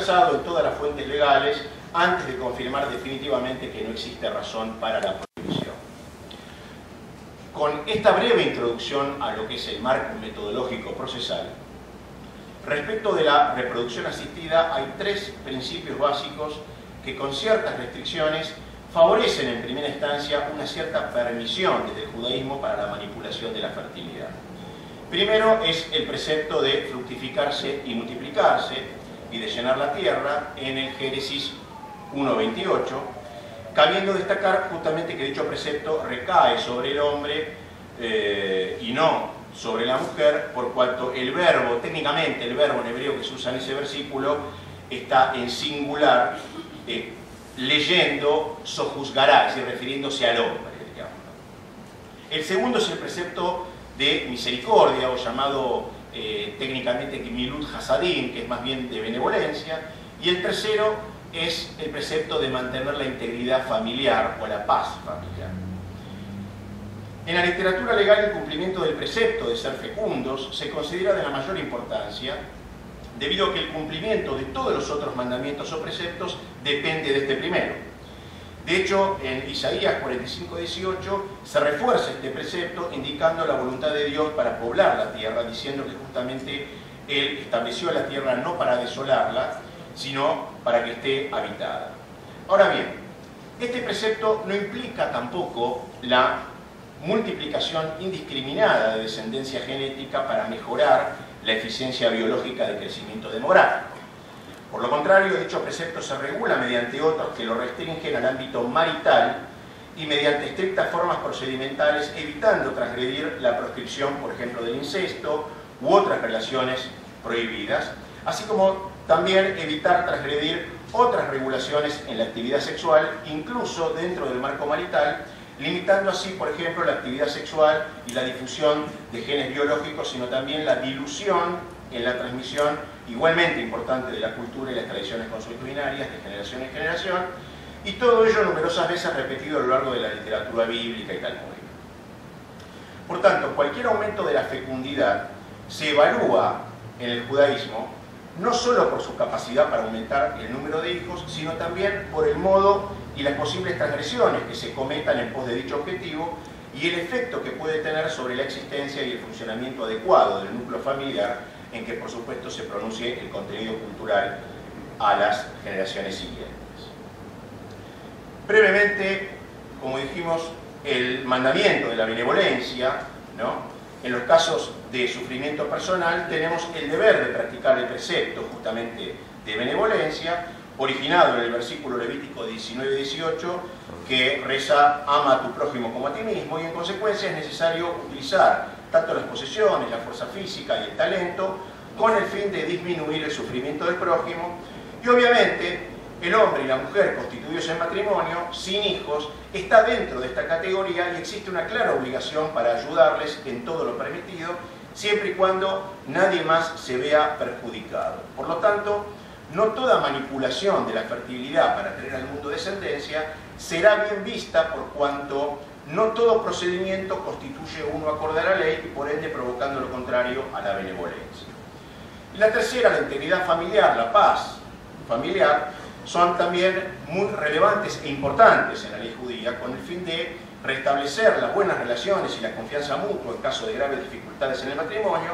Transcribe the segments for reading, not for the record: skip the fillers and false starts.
tergiversado en todas las fuentes legales antes de confirmar definitivamente que no existe razón para la prohibición. Con esta breve introducción a lo que es el marco metodológico procesal, respecto de la reproducción asistida hay tres principios básicos que con ciertas restricciones favorecen en primera instancia una cierta permisión desde el judaísmo para la manipulación de la fertilidad. Primero es el precepto de fructificarse y multiplicarse y de llenar la tierra en el Génesis 1:28, cabiendo destacar justamente que dicho precepto recae sobre el hombre y no sobre la mujer, por cuanto el verbo, técnicamente el verbo en hebreo que se usa en ese versículo está en singular, leyendo sojuzgará, es decir, refiriéndose al hombre, digamos. El segundo es el precepto de misericordia, o llamado técnicamente Gemilut Hasadim, que es más bien de benevolencia, y el tercero es el precepto de mantener la integridad familiar o la paz familiar. En la literatura legal, el cumplimiento del precepto de ser fecundos se considera de la mayor importancia, debido a que el cumplimiento de todos los otros mandamientos o preceptos depende de este primero. De hecho, en Isaías 45:18 se refuerza este precepto indicando la voluntad de Dios para poblar la tierra, diciendo que justamente Él estableció la tierra no para desolarla, sino para que esté habitada. Ahora bien, este precepto no implica tampoco la multiplicación indiscriminada de descendencia genética para mejorar la eficiencia biológica de crecimiento demográfico. Por lo contrario, dicho precepto se regula mediante otros que lo restringen al ámbito marital y mediante estrictas formas procedimentales, evitando transgredir la proscripción, por ejemplo, del incesto u otras relaciones prohibidas, así como también evitar transgredir otras regulaciones en la actividad sexual, incluso dentro del marco marital, limitando así, por ejemplo, la actividad sexual y la difusión de genes biológicos, sino también la dilución en la transmisión igualmente importante de la cultura y las tradiciones consuetudinarias de generación en generación, y todo ello numerosas veces repetido a lo largo de la literatura bíblica y talmúdica. Por tanto, cualquier aumento de la fecundidad se evalúa en el judaísmo no solo por su capacidad para aumentar el número de hijos, sino también por el modo y las posibles transgresiones que se cometan en pos de dicho objetivo y el efecto que puede tener sobre la existencia y el funcionamiento adecuado del núcleo familiar en que, por supuesto, se pronuncie el contenido cultural a las generaciones siguientes. Brevemente, como dijimos, el mandamiento de la benevolencia, ¿no? En los casos de sufrimiento personal tenemos el deber de practicar el precepto justamente de benevolencia, originado en el versículo Levítico 19:18, que reza: ama a tu prójimo como a ti mismo, y en consecuencia es necesario utilizar tanto las posesiones, la fuerza física y el talento con el fin de disminuir el sufrimiento del prójimo. Y obviamente el hombre y la mujer constituidos en matrimonio, sin hijos, está dentro de esta categoría y existe una clara obligación para ayudarles en todo lo permitido, siempre y cuando nadie más se vea perjudicado. Por lo tanto, no toda manipulación de la fertilidad para traer al mundo descendencia será bien vista, por cuanto no todo procedimiento constituye uno acorde a la ley y por ende provocando lo contrario a la benevolencia. Y la tercera, la integridad familiar, la paz familiar, son también muy relevantes e importantes en la ley judía, con el fin de restablecer las buenas relaciones y la confianza mutua en caso de graves dificultades en el matrimonio,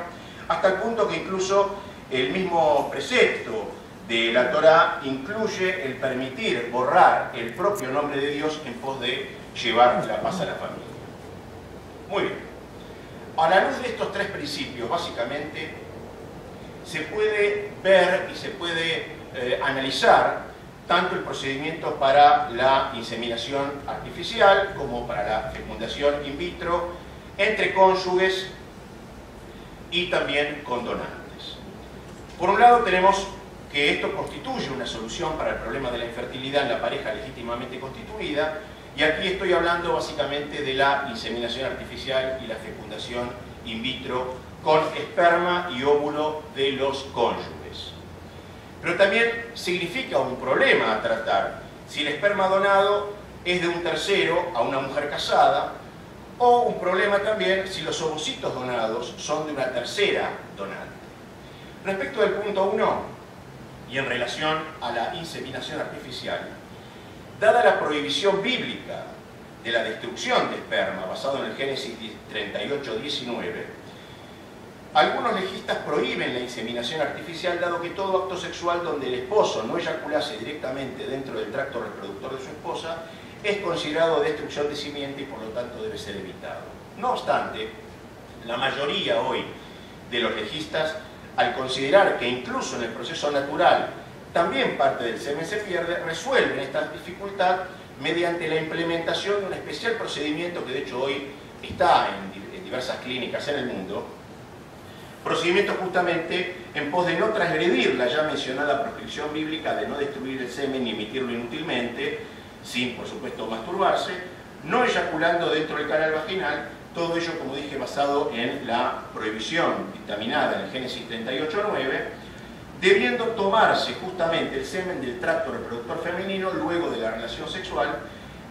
hasta el punto que incluso el mismo precepto de la Torá incluye el permitir borrar el propio nombre de Dios en pos de llevar la paz a la familia. Muy bien. A la luz de estos tres principios, básicamente, se puede ver y se puede analizar tanto el procedimiento para la inseminación artificial como para la fecundación in vitro entre cónyuges y también con donantes. Por un lado tenemos que esto constituye una solución para el problema de la infertilidad en la pareja legítimamente constituida, y aquí estoy hablando básicamente de la inseminación artificial y la fecundación in vitro con esperma y óvulo de los cónyuges. Pero también significa un problema a tratar si el esperma donado es de un tercero a una mujer casada, o un problema también si los ovocitos donados son de una tercera donante. Respecto del punto 1, y en relación a la inseminación artificial, dada la prohibición bíblica de la destrucción de esperma basado en el Génesis 38:19, algunos legistas prohíben la inseminación artificial, dado que todo acto sexual donde el esposo no eyaculase directamente dentro del tracto reproductor de su esposa es considerado destrucción de simiente y por lo tanto debe ser evitado. No obstante, la mayoría hoy de los legistas, al considerar que incluso en el proceso natural también parte del semen se pierde, resuelven esta dificultad mediante la implementación de un especial procedimiento que de hecho hoy está en diversas clínicas en el mundo, procedimiento justamente en pos de no transgredir la ya mencionada prescripción bíblica de no destruir el semen ni emitirlo inútilmente, sin por supuesto masturbarse, no eyaculando dentro del canal vaginal, todo ello, como dije, basado en la prohibición dictaminada en el Génesis 38:9, debiendo tomarse justamente el semen del tracto reproductor femenino luego de la relación sexual,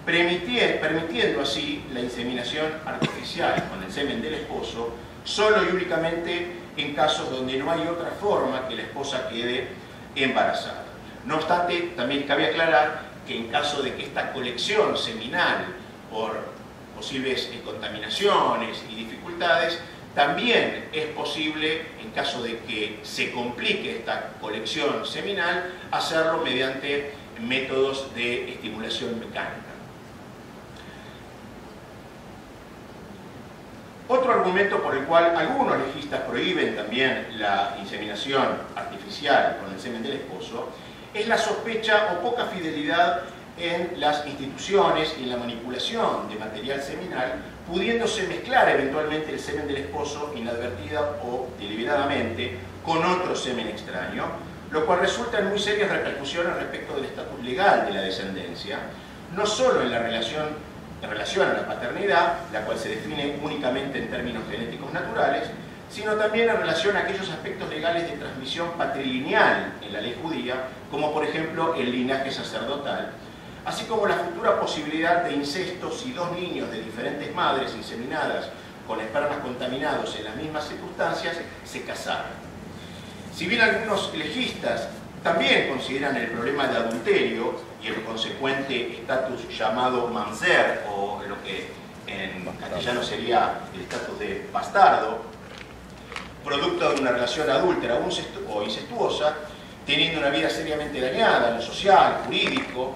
permitiendo así la inseminación artificial con el semen del esposo, solo y únicamente en casos donde no hay otra forma que la esposa quede embarazada. No obstante, también cabe aclarar que en caso de que esta colección seminal por posibles contaminaciones y dificultades, también es posible, en caso de que se complique esta colección seminal, hacerlo mediante métodos de estimulación mecánica. Otro argumento por el cual algunos legistas prohíben también la inseminación artificial con el semen del esposo es la sospecha o poca fidelidad en las instituciones y en la manipulación de material seminal, pudiéndose mezclar eventualmente el semen del esposo inadvertida o deliberadamente con otro semen extraño, lo cual resulta en muy serias repercusiones respecto del estatus legal de la descendencia, no solo en relación a la paternidad, la cual se define únicamente en términos genéticos naturales, sino también en relación a aquellos aspectos legales de transmisión patrilineal en la ley judía, como por ejemplo el linaje sacerdotal, así como la futura posibilidad de incesto si dos niños de diferentes madres inseminadas con espermas contaminados en las mismas circunstancias se casaran. Si bien algunos legistas también consideran el problema de adulterio y el consecuente estatus llamado mamzer, o lo que en castellano sería el estatus de bastardo, producto de una relación adúltera o incestuosa, teniendo una vida seriamente dañada en lo social, jurídico,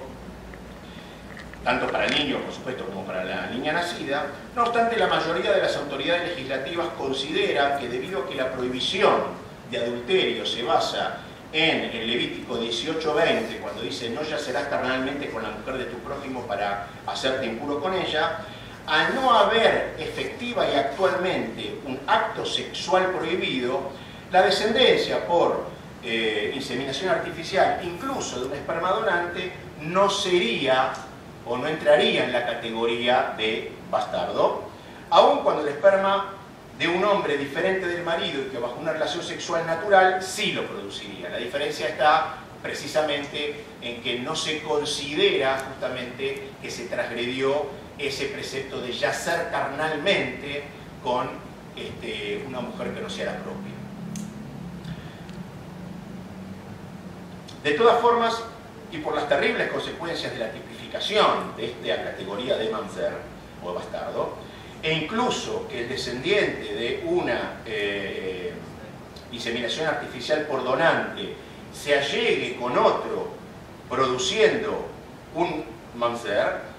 tanto para el niño, por supuesto, como para la niña nacida. No obstante, la mayoría de las autoridades legislativas considera que debido a que la prohibición de adulterio se basa en el Levítico 18:20, cuando dice no yacerás carnalmente con la mujer de tu prójimo para hacerte impuro con ella, al no haber efectiva y actualmente un acto sexual prohibido, la descendencia por inseminación artificial, incluso de un esperma donante, no sería o no entraría en la categoría de bastardo, aun cuando el esperma de un hombre diferente del marido y que bajo una relación sexual natural sí lo produciría. La diferencia está precisamente en que no se considera justamente que se transgredió ese precepto de yacer carnalmente con una mujer que no sea la propia. De todas formas, y por las terribles consecuencias de la tipificación de esta categoría de mamzer o bastardo, e incluso que el descendiente de una inseminación artificial por donante se allegue con otro produciendo un mamzer,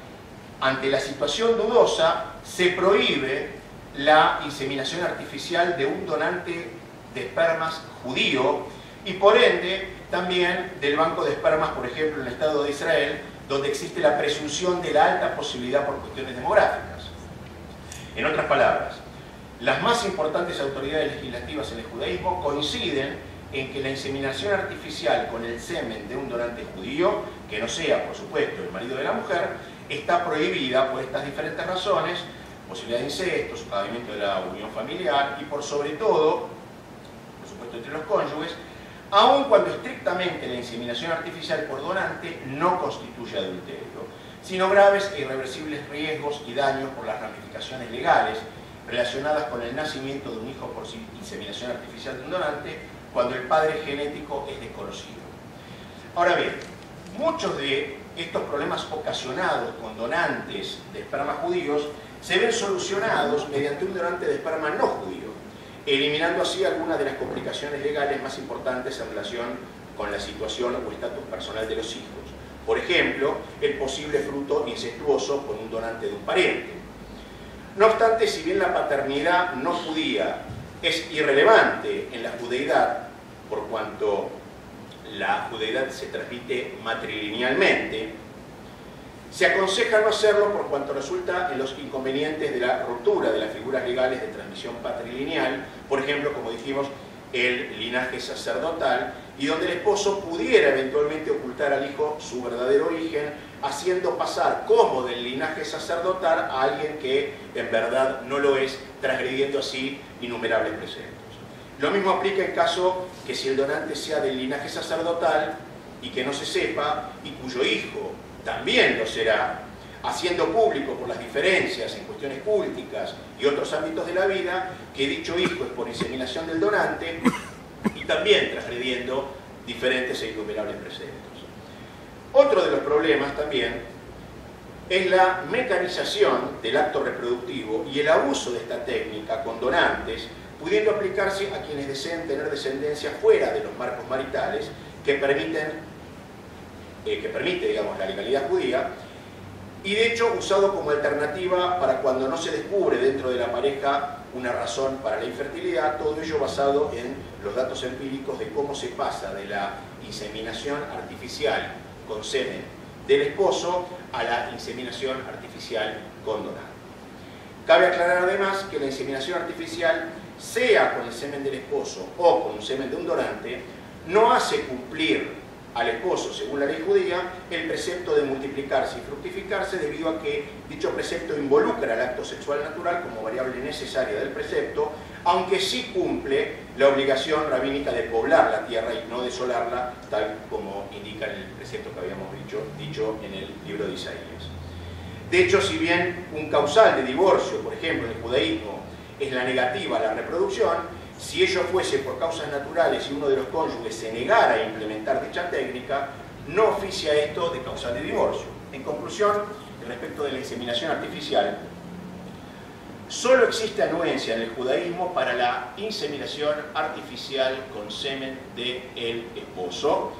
ante la situación dudosa se prohíbe la inseminación artificial de un donante de espermas judío y por ende también del banco de espermas, por ejemplo, en el Estado de Israel, donde existe la presunción de la alta posibilidad por cuestiones demográficas. En otras palabras, las más importantes autoridades legislativas en el judaísmo coinciden en que la inseminación artificial con el semen de un donante judío, que no sea, por supuesto, el marido de la mujer, está prohibida por estas diferentes razones: posibilidad de incesto, socavamiento de la unión familiar y por sobre todo, por supuesto, entre los cónyuges, aun cuando estrictamente la inseminación artificial por donante no constituye adulterio, sino graves e irreversibles riesgos y daños por las ramificaciones legales relacionadas con el nacimiento de un hijo por inseminación artificial de un donante cuando el padre genético es desconocido. Ahora bien, muchos de estos problemas ocasionados con donantes de esperma judíos se ven solucionados mediante un donante de esperma no judío, eliminando así algunas de las complicaciones legales más importantes en relación con la situación o estatus personal de los hijos. Por ejemplo, el posible fruto incestuoso con un donante de un pariente. No obstante, si bien la paternidad no judía es irrelevante en la judeidad, por cuanto la judeidad se transmite matrilinealmente, se aconseja no hacerlo por cuanto resulta en los inconvenientes de la ruptura de las figuras legales de transmisión patrilineal, por ejemplo, como dijimos, el linaje sacerdotal, y donde el esposo pudiera eventualmente ocultar al hijo su verdadero origen, haciendo pasar como del linaje sacerdotal a alguien que en verdad no lo es, transgrediendo así innumerables preceptos. Lo mismo aplica en caso que si el donante sea del linaje sacerdotal y que no se sepa, y cuyo hijo también lo será, haciendo público por las diferencias en cuestiones cúlticas y otros ámbitos de la vida, que dicho hijo es por inseminación del donante, y también transgrediendo diferentes e innumerables preceptos. Otro de los problemas también es la mecanización del acto reproductivo y el abuso de esta técnica con donantes, pudiendo aplicarse a quienes deseen tener descendencia fuera de los marcos maritales que permite, digamos, la legalidad judía, y de hecho usado como alternativa para cuando no se descubre dentro de la pareja una razón para la infertilidad, todo ello basado en los datos empíricos de cómo se pasa de la inseminación artificial con semen del esposo a la inseminación artificial con donante. Cabe aclarar además que la inseminación artificial, sea con el semen del esposo o con un semen de un donante, no hace cumplir al esposo, según la ley judía, el precepto de multiplicarse y fructificarse, debido a que dicho precepto involucra el acto sexual natural como variable necesaria del precepto, aunque sí cumple la obligación rabínica de poblar la tierra y no desolarla, tal como indica el precepto que habíamos dicho en el libro de Isaías. De hecho, si bien un causal de divorcio, por ejemplo, en el judaísmo, es la negativa a la reproducción, si ello fuese por causas naturales y uno de los cónyuges se negara a implementar dicha técnica, no oficia esto de causal de divorcio. En conclusión, respecto de la inseminación artificial, solo existe anuencia en el judaísmo para la inseminación artificial con semen del esposo,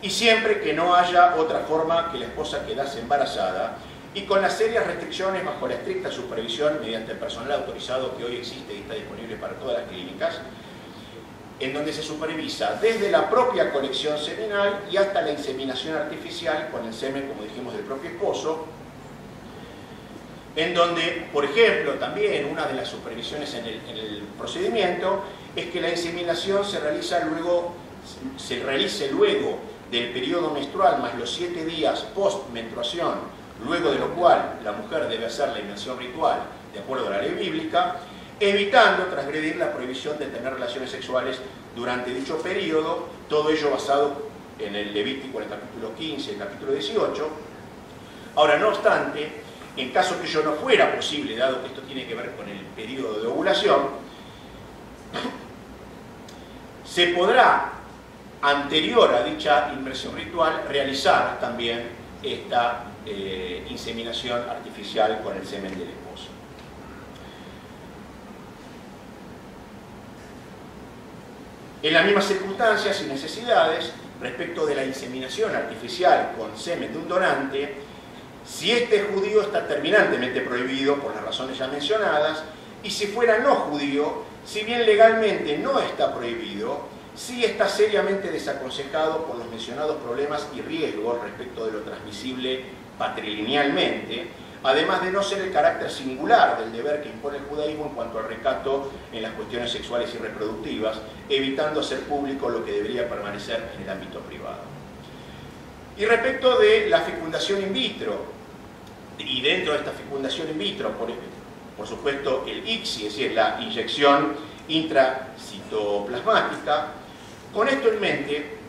y siempre que no haya otra forma que la esposa quedase embarazada, y con las serias restricciones bajo la estricta supervisión mediante el personal autorizado que hoy existe y está disponible para todas las clínicas, en donde se supervisa desde la propia colección seminal y hasta la inseminación artificial con el semen, como dijimos, del propio esposo, en donde, por ejemplo, también una de las supervisiones en el procedimiento es que la inseminación se realice luego del periodo menstrual más los 7 días post-menstruación, luego de lo cual la mujer debe hacer la inmersión ritual de acuerdo a la ley bíblica, evitando transgredir la prohibición de tener relaciones sexuales durante dicho periodo, todo ello basado en el Levítico, en el capítulo 15, el capítulo 18. Ahora, no obstante, en caso que ello no fuera posible, dado que esto tiene que ver con el periodo de ovulación, se podrá, anterior a dicha inmersión ritual, realizar también esta inseminación artificial con el semen del esposo. En las mismas circunstancias y necesidades, respecto de la inseminación artificial con semen de un donante, si este judío está terminantemente prohibido por las razones ya mencionadas, y si fuera no judío, si bien legalmente no está prohibido, sí está seriamente desaconsejado por los mencionados problemas y riesgos respecto de lo transmisible patrilinealmente, además de no ser el carácter singular del deber que impone el judaísmo en cuanto al recato en las cuestiones sexuales y reproductivas, evitando hacer público lo que debería permanecer en el ámbito privado. Y respecto de la fecundación in vitro, y dentro de esta fecundación in vitro, por supuesto el ICSI, es decir, la inyección intracitoplasmática, con esto en mente,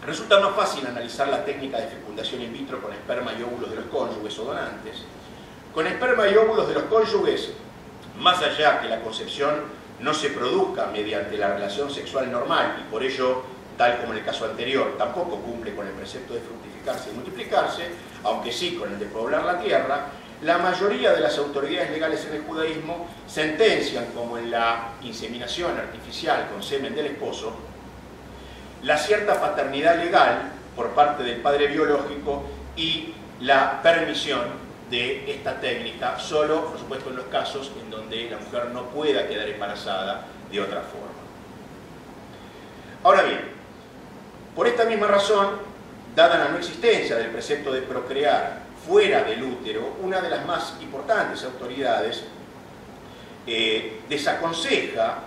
resulta más fácil analizar la técnica de fecundación in vitro con esperma y óvulos de los cónyuges o donantes. Con esperma y óvulos de los cónyuges, más allá que la concepción no se produzca mediante la relación sexual normal y por ello tal como en el caso anterior, tampoco cumple con el precepto de fructificarse y multiplicarse, aunque sí con el de poblar la tierra, la mayoría de las autoridades legales en el judaísmo sentencian, como en la inseminación artificial con semen del esposo, la cierta paternidad legal por parte del padre biológico y la permisión de esta técnica, solo, por supuesto, en los casos en donde la mujer no pueda quedar embarazada de otra forma. Ahora bien, por esta misma razón, dada la no existencia del precepto de procrear fuera del útero, una de las más importantes autoridades desaconseja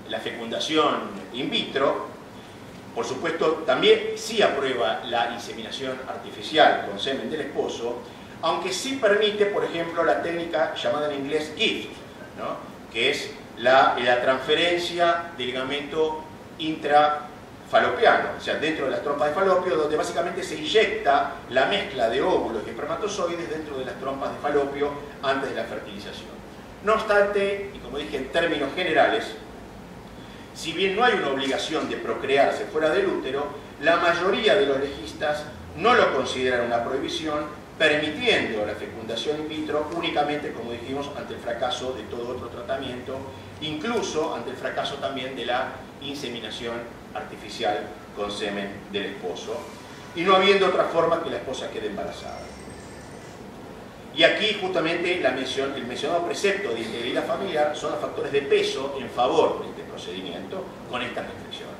la fecundación in vitro. Por supuesto, también sí aprueba la inseminación artificial con semen del esposo, aunque sí permite, por ejemplo, la técnica llamada en inglés gift, ¿no?, que es la transferencia del ligamento intrafalopiano, o sea, dentro de las trompas de falopio, donde básicamente se inyecta la mezcla de óvulos y espermatozoides dentro de las trompas de falopio antes de la fertilización. No obstante, y como dije en términos generales, si bien no hay una obligación de procrearse fuera del útero, la mayoría de los legistas no lo consideran una prohibición, permitiendo la fecundación in vitro únicamente, como dijimos, ante el fracaso de todo otro tratamiento, incluso ante el fracaso también de la inseminación artificial con semen del esposo, y no habiendo otra forma que la esposa quede embarazada. Y aquí justamente el mencionado precepto de integridad familiar son los factores de peso en favor de este procedimiento con estas restricciones.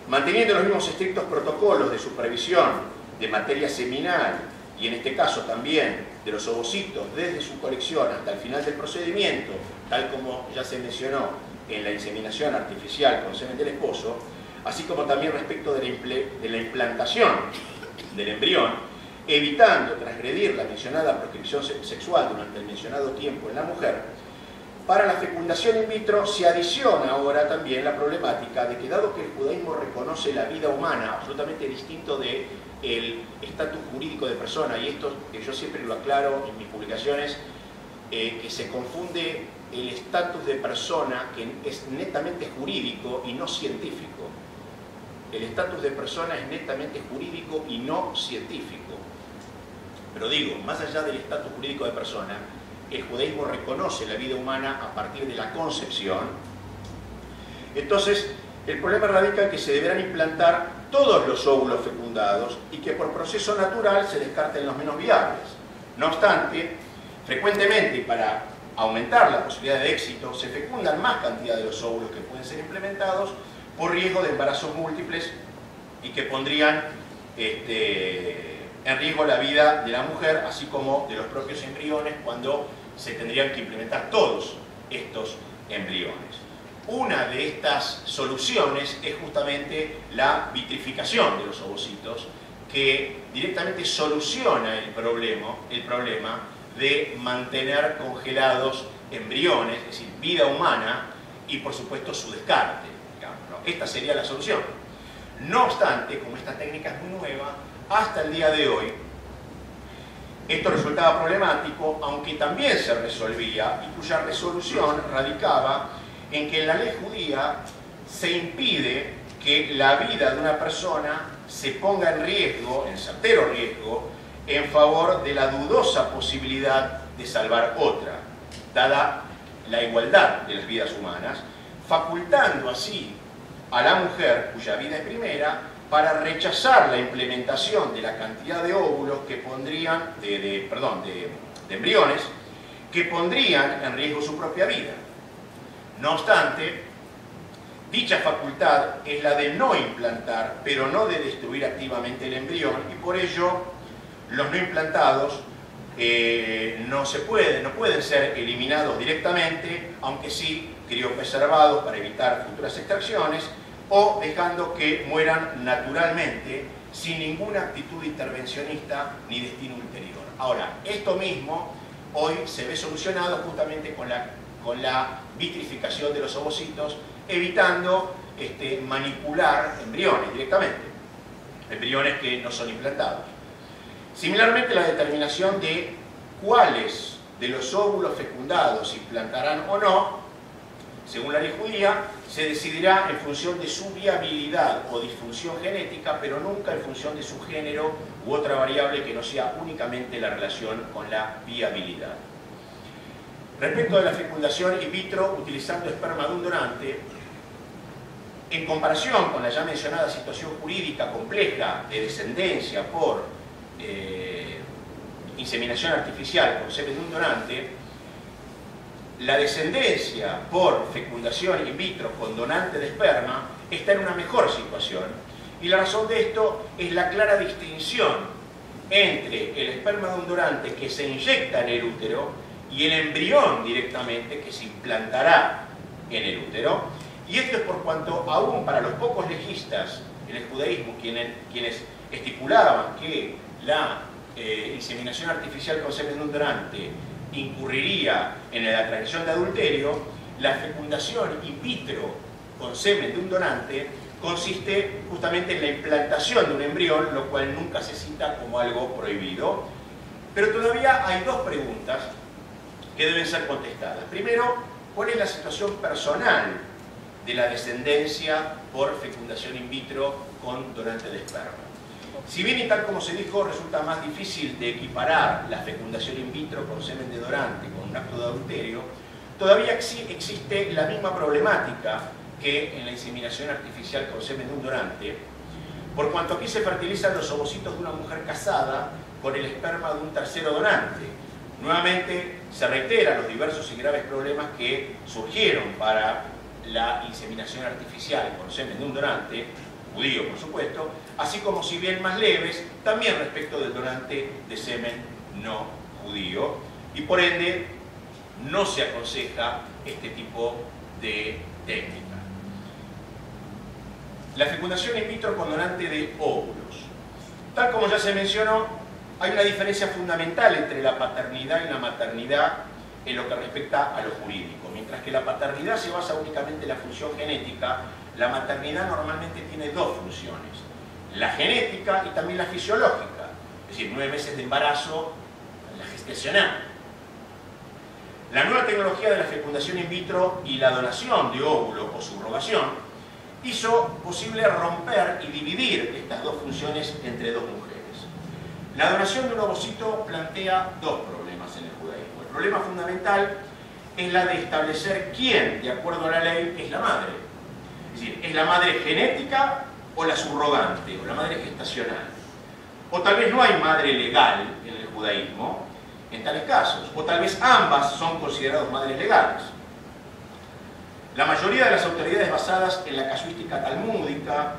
Manteniendo los mismos estrictos protocolos de supervisión de materia seminal y en este caso también de los ovocitos desde su colección hasta el final del procedimiento, tal como ya se mencionó en la inseminación artificial con semen del esposo, así como también respecto de la implantación del embrión, evitando transgredir la mencionada proscripción sexual durante el mencionado tiempo en la mujer, para la fecundación in vitro se adiciona ahora también la problemática de que, dado que el judaísmo reconoce la vida humana absolutamente distinto del estatus jurídico de persona, y esto que yo siempre lo aclaro en mis publicaciones, que se confunde el estatus de persona, que es netamente jurídico y no científico. El estatus de persona es netamente jurídico y no científico. Pero digo, más allá del estatus jurídico de persona, el judaísmo reconoce la vida humana a partir de la concepción. Entonces, el problema radica en que se deberán implantar todos los óvulos fecundados y que por proceso natural se descarten los menos viables. No obstante, frecuentemente, para aumentar la posibilidad de éxito, se fecundan más cantidad de los óvulos que pueden ser implementados por riesgo de embarazos múltiples y que pondrían en riesgo la vida de la mujer, así como de los propios embriones, cuando se tendrían que implementar todos estos embriones. Una de estas soluciones es justamente la vitrificación de los ovocitos, que directamente soluciona el problema de mantener congelados embriones, es decir, vida humana, y por supuesto su descarte, digamos, ¿no? Esta sería la solución. No obstante, como esta técnica es muy nueva, hasta el día de hoy esto resultaba problemático, aunque también se resolvía, y cuya resolución radicaba en que en la ley judía se impide que la vida de una persona se ponga en riesgo, en certero riesgo, en favor de la dudosa posibilidad de salvar otra, dada la igualdad de las vidas humanas, facultando así a la mujer, cuya vida es primera, para rechazar la implementación de la cantidad de óvulos que pondrían, de embriones, que pondrían en riesgo su propia vida. No obstante, dicha facultad es la de no implantar, pero no de destruir activamente el embrión, y por ello los no implantados no pueden ser eliminados directamente, aunque sí criopreservados para evitar futuras extracciones, o dejando que mueran naturalmente sin ninguna actitud intervencionista ni destino ulterior. Ahora, esto mismo hoy se ve solucionado justamente con la vitrificación de los ovocitos, evitando manipular embriones directamente, embriones que no son implantados. Similarmente, la determinación de cuáles de los óvulos fecundados se implantarán o no según la ley judía, se decidirá en función de su viabilidad o disfunción genética, pero nunca en función de su género u otra variable que no sea únicamente la relación con la viabilidad. Respecto de la fecundación in vitro utilizando esperma de un donante, en comparación con la ya mencionada situación jurídica compleja de descendencia por inseminación artificial con semen de un donante, la descendencia por fecundación in vitro con donante de esperma está en una mejor situación. Y la razón de esto es la clara distinción entre el esperma de un donante que se inyecta en el útero y el embrión directamente que se implantará en el útero. Y esto es por cuanto aún para los pocos legistas en el judaísmo quienes estipulaban que la inseminación artificial con semen de un donante incurriría en la transgresión de adulterio, la fecundación in vitro con semen de un donante consiste justamente en la implantación de un embrión, lo cual nunca se cita como algo prohibido. Pero todavía hay dos preguntas que deben ser contestadas. Primero, ¿cuál es la situación personal de la descendencia por fecundación in vitro con donante de esperma? Si bien y tal como se dijo, resulta más difícil de equiparar la fecundación in vitro con semen de donante con un acto de adulterio, todavía existe la misma problemática que en la inseminación artificial con semen de un donante, por cuanto aquí se fertilizan los ovocitos de una mujer casada con el esperma de un tercero donante. Nuevamente se reiteran los diversos y graves problemas que surgieron para la inseminación artificial con semen de un donante, judío por supuesto, así como, si bien más leves, también respecto del donante de semen no judío, y por ende no se aconseja este tipo de técnica. La fecundación in vitro con donante de óvulos. Tal como ya se mencionó, hay una diferencia fundamental entre la paternidad y la maternidad en lo que respecta a lo jurídico. Mientras que la paternidad se basa únicamente en la función genética, la maternidad normalmente tiene dos funciones: la genética y también la fisiológica, es decir, 9 meses de embarazo, la gestacional. La nueva tecnología de la fecundación in vitro y la donación de óvulo o subrogación hizo posible romper y dividir estas dos funciones entre dos mujeres. La donación de un ovocito plantea dos problemas en el judaísmo. El problema fundamental es la de establecer quién, de acuerdo a la ley, es la madre. Es decir, ¿es la madre genética o la subrogante, o la madre gestacional? O tal vez no hay madre legal en el judaísmo en tales casos, o tal vez ambas son consideradas madres legales. La mayoría de las autoridades basadas en la casuística talmúdica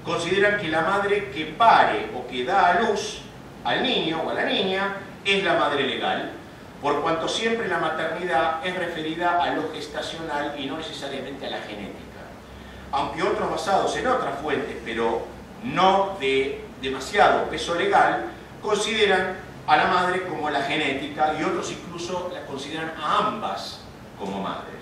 consideran que la madre que pare o que da a luz al niño o a la niña es la madre legal, por cuanto siempre la maternidad es referida a lo gestacional y no necesariamente a la genética. Aunque otros basados en otras fuentes, pero no de demasiado peso legal, consideran a la madre como la genética, y otros incluso la consideran a ambas como madres.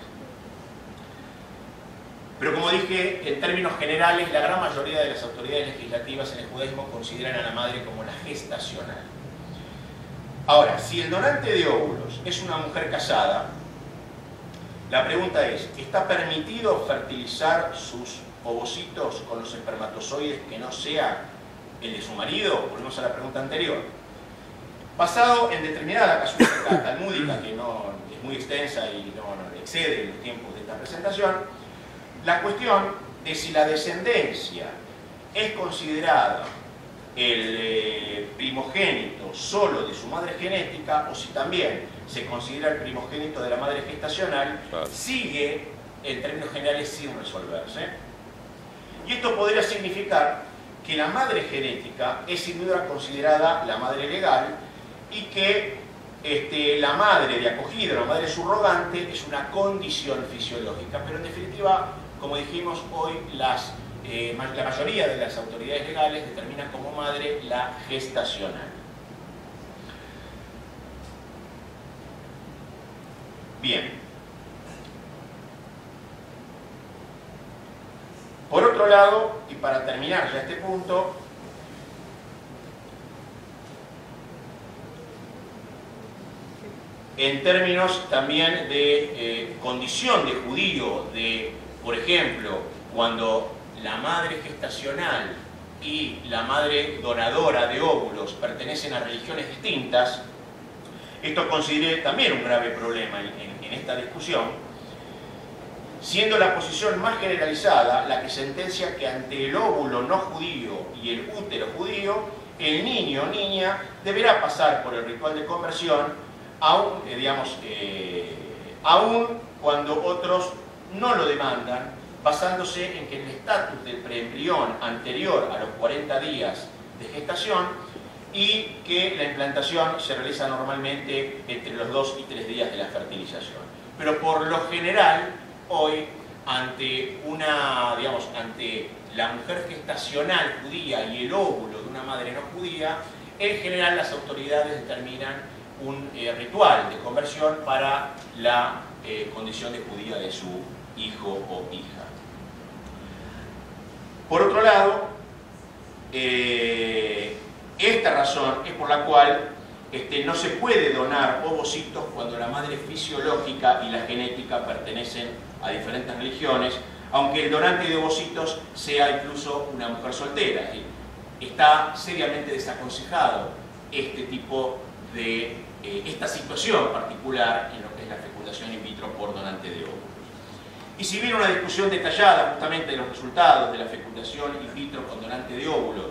Pero como dije, en términos generales, la gran mayoría de las autoridades legislativas en el judaísmo consideran a la madre como la gestacional. Ahora, si el donante de óvulos es una mujer casada, la pregunta es, ¿está permitido fertilizar sus ovocitos con los espermatozoides que no sea el de su marido? Volvemos a la pregunta anterior. Basado en determinada casuística talmúdica, que no es muy extensa y no excede los tiempos de esta presentación, la cuestión de si la descendencia es considerada el primogénito solo de su madre genética, o si también se considera el primogénito de la madre gestacional, sigue en términos generales sin resolverse. Y esto podría significar que la madre genética es sin duda considerada la madre legal, y que la madre de acogida, la madre subrogante, es una condición fisiológica. Pero en definitiva, como dijimos hoy, la mayoría de las autoridades legales determinan como madre la gestacional. Bien. Por otro lado, y para terminar ya este punto, en términos también de condición de judío, de, por ejemplo, cuando la madre gestacional y la madre donadora de óvulos pertenecen a religiones distintas, esto considera también un grave problema en esta discusión, siendo la posición más generalizada la que sentencia que ante el óvulo no judío y el útero judío, el niño o niña deberá pasar por el ritual de conversión, aún cuando otros no lo demandan, basándose en que el estatus del preembrión anterior a los 40 días de gestación y que la implantación se realiza normalmente entre los 2 y 3 días de la fertilización. Pero por lo general, hoy, ante la mujer gestacional judía y el óvulo de una madre no judía, en general las autoridades determinan un ritual de conversión para la condición de judía de su hijo o hija. Por otro lado, esta razón es por la cual no se puede donar ovocitos cuando la madre fisiológica y la genética pertenecen a diferentes religiones, aunque el donante de ovocitos sea incluso una mujer soltera. Está seriamente desaconsejado esta situación particular en lo que es la fecundación in vitro por donante de óvulos. Y si bien una discusión detallada justamente de los resultados de la fecundación in vitro con donante de óvulos,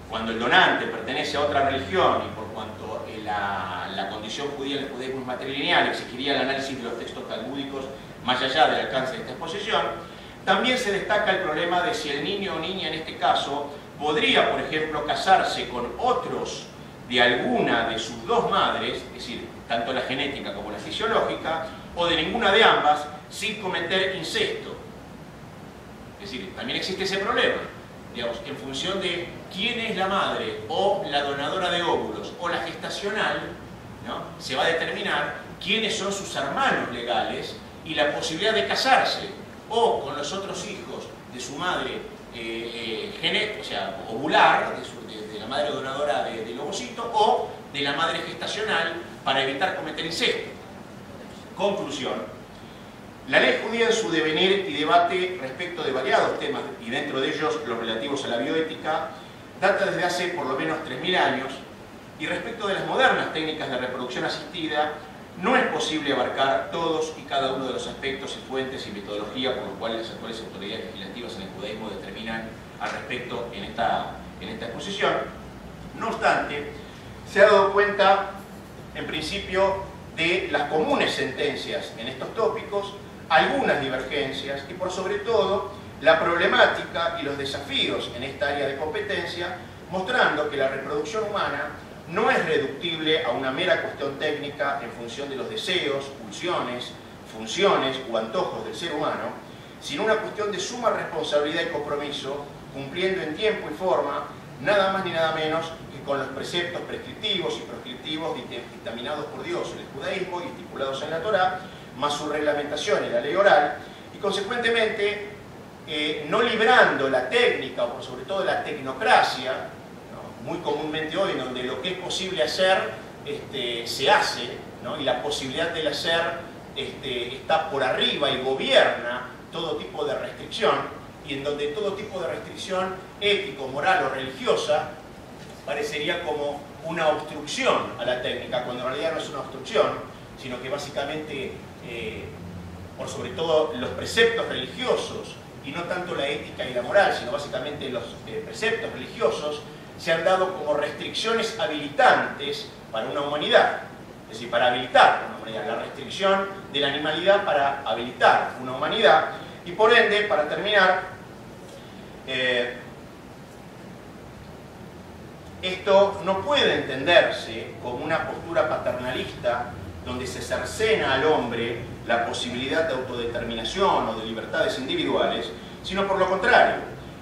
cuando el donante pertenece a otra religión y por cuanto la condición judía en el judaísmo es matrilineal exigiría el análisis de los textos talmúdicos más allá del alcance de esta exposición, también se destaca el problema de si el niño o niña en este caso podría, por ejemplo, casarse con otros de alguna de sus dos madres, es decir, tanto la genética como la fisiológica, o de ninguna de ambas, sin cometer incesto. Es decir, también existe ese problema. Digamos, en función de quién es la madre o la donadora de óvulos o la gestacional, ¿no?, se va a determinar quiénes son sus hermanos legales y la posibilidad de casarse o con los otros hijos de su madre ovular, de la madre donadora del ovocito, o de la madre gestacional para evitar cometer incesto. Conclusión. La ley judía en su devenir y debate respecto de variados temas, y dentro de ellos los relativos a la bioética, data desde hace por lo menos 3000 años, y respecto de las modernas técnicas de reproducción asistida, no es posible abarcar todos y cada uno de los aspectos y fuentes y metodología por los cuales las actuales autoridades legislativas en el judaísmo determinan al respecto en esta exposición. No obstante, se ha dado cuenta, en principio, de las comunes sentencias en estos tópicos, algunas divergencias y por sobre todo la problemática y los desafíos en esta área de competencia, mostrando que la reproducción humana no es reductible a una mera cuestión técnica en función de los deseos, pulsiones, funciones o antojos del ser humano, sino una cuestión de suma responsabilidad y compromiso, cumpliendo en tiempo y forma nada más ni nada menos que con los preceptos prescriptivos y proscriptivos dictaminados por Dios en el judaísmo y estipulados en la Torá, más su reglamentación en la ley oral, y consecuentemente no librando la técnica, o por sobre todo la tecnocracia, ¿no?, muy comúnmente hoy, en donde lo que es posible hacer se hace, ¿no?, y la posibilidad del hacer está por arriba y gobierna todo tipo de restricción, y en donde todo tipo de restricción ético, moral o religiosa parecería como una obstrucción a la técnica, cuando en realidad no es una obstrucción, sino que básicamente, por sobre todo los preceptos religiosos, y no tanto la ética y la moral, sino básicamente los preceptos religiosos, se han dado como restricciones habilitantes para una humanidad. Es decir, para habilitar una humanidad, la restricción de la animalidad para habilitar una humanidad. Y por ende, para terminar, esto no puede entenderse como una postura paternalista donde se cercena al hombre la posibilidad de autodeterminación o de libertades individuales, sino por lo contrario,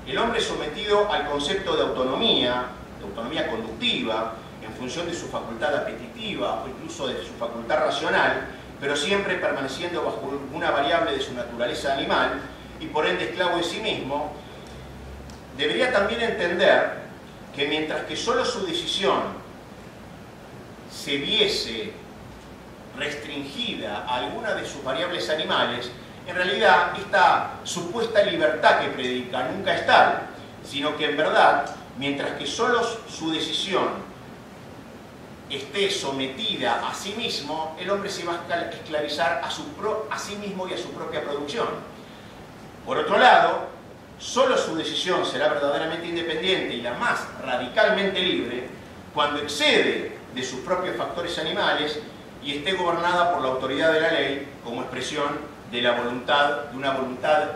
el hombre es sometido al concepto de autonomía conductiva, en función de su facultad apetitiva o incluso de su facultad racional, pero siempre permaneciendo bajo una variable de su naturaleza animal y por ende esclavo de sí mismo, debería también entender que mientras que solo su decisión se viese restringida a alguna de sus variables animales, en realidad esta supuesta libertad que predica nunca es tal, sino que en verdad, mientras que solo su decisión esté sometida a sí mismo, el hombre se va a esclavizar a sí mismo y a su propia producción. Por otro lado, solo su decisión será verdaderamente independiente y la más radicalmente libre cuando excede de sus propios factores animales y esté gobernada por la autoridad de la ley como expresión de la voluntad, de una voluntad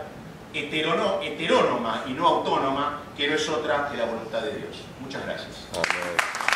heterónoma y no autónoma, que no es otra que la voluntad de Dios. Muchas gracias. Amén.